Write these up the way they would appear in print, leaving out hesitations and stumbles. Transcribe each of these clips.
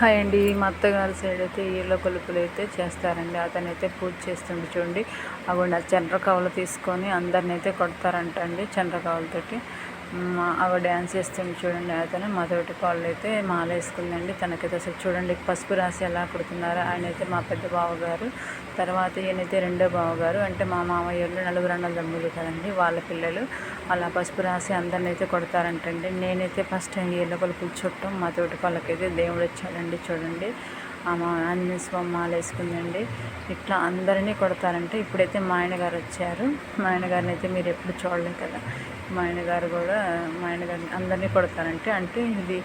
Hi అండి. మా అత్తగారి సైడ్ అయితే ఈల కొలుపులు అయితే చేస్తారండి. అతనైతే పూజ చేస్తుండే చూడండి. అవి చంద్రకవలు తీసుకొని అందరిని అయితే కొడతారంట అండి చంద్రకవలతోటి. అవి డ్యాన్స్ చేస్తుంది చూడండి. అతను మా తోటి కాళ్ళు అయితే మాల వేసుకుందండి. తనకైతే అసలు చూడండి పసుపు రాసి ఎలా కొడుతున్నారు. ఆయన అయితే మా పెద్ద బావగారు, తర్వాత ఈయనైతే రెండో బావగారు, అంటే మా మామయ్యలు నలుగురు అన్నల తమ్ముళ్ళు కదండి, వాళ్ళ పిల్లలు. అలా పసుపు రాసి అందరిని అయితే కొడతారంటండి. నేనైతే ఫస్ట్ టైం ఈల కొలుపులు చుట్టం. మా తోటి వాళ్ళకైతే దేవుడు వచ్చాడండి చూడండి. ఆంజనేయ స్వామి మాల వేసుకుందండి. ఇట్లా అందరినీ కొడతారంటే ఇప్పుడైతే మా ఆయనగారు వచ్చారు. మా ఆయనగారిని అయితే మీరు ఎప్పుడు చూడలేదు కదా. మా ఆయనగారు గారిని అందరినీ కొడతారంటే, అంటే ఇది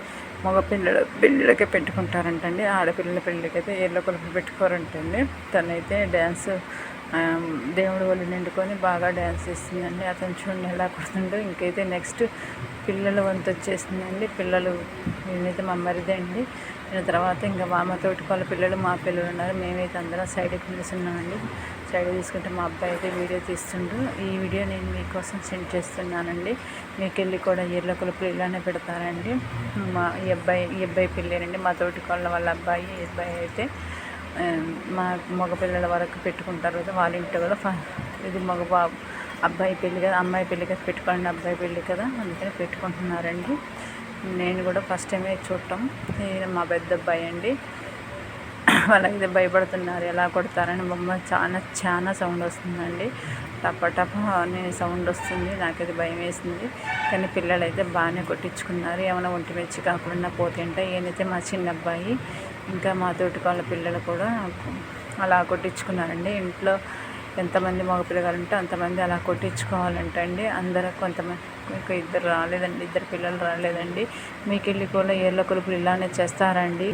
మగ పిల్లల పెళ్ళిళ్ళకే పెట్టుకుంటారంటండి. ఆడపిల్లల పెళ్ళికైతే ఏళ్ళ కొలుపు పెట్టుకోరంటండి. తనైతే డ్యాన్స్ దేవుడు వాళ్ళు నిండుకొని బాగా డ్యాన్స్ చేస్తుందండి. అతను చూడండి ఎలా కొడుతుండో. ఇంకైతే నెక్స్ట్ పిల్లల వంతు వచ్చేసిందండి. పిల్లలు నేనైతే మా మరిదే అండి. దాని తర్వాత ఇంకా మా తోటి వాళ్ళ పిల్లలు, మా పిల్లలు ఉన్నారు. మేమైతే అందరం సైడ్కి నిలుస్తున్నామండి. సైడ్ తీసుకుంటే మా అబ్బాయి అయితే వీడియో తీస్తుండ్రు. ఈ వీడియో నేను మీకోసం సెండ్ చేస్తున్నానండి. మీకు వెళ్ళి కూడా ఏళ్ళ కొలుపులు ఇలానే పెడతారండి. ఈ అబ్బాయి పిల్లేనండి, మా తోటి వాళ్ళ అబ్బాయి. ఈ అబ్బాయి అయితే మా మగపిల్లల వరకు పెట్టుకుంటారు కదా వాళ్ళ ఇంటి కూడా. ఇది అబ్బాయి పెళ్ళి కదా, అమ్మాయి పెళ్ళి కదా, పెట్టుకోండి అబ్బాయి పెళ్ళి కదా, అందుకని పెట్టుకుంటున్నారండి. నేను కూడా ఫస్ట్ టైమే చూడటం. ఈయన మా పెద్ద అబ్బాయి అండి. వాళ్ళైతే భయపడుతున్నారు ఎలా కొడతారని. బొమ్మ చాలా సౌండ్ వస్తుందండి. టప అనే సౌండ్ వస్తుంది. నాకైతే భయం వేసింది. కానీ పిల్లలు అయితే బాగానే కొట్టించుకున్నారు. ఏమైనా ఒంటి మెచ్చి కాకుండా పోతుంటే. ఈయనైతే మా చిన్న అబ్బాయి, ఇంకా మా తోటి వాళ్ళ పిల్లలు కూడా అలా కొట్టించుకున్నారండి. ఇంట్లో ఎంతమంది మగపిల్లగాలు ఉంటే అంతమంది అలా కొట్టించుకోవాలంటండి. అందరూ కొంతమంది ఇద్దరు పిల్లలు రాలేదండి. మీకు వెళ్ళి కూడా ఏళ్ళ కొలుపులు ఇలానే చేస్తారండి.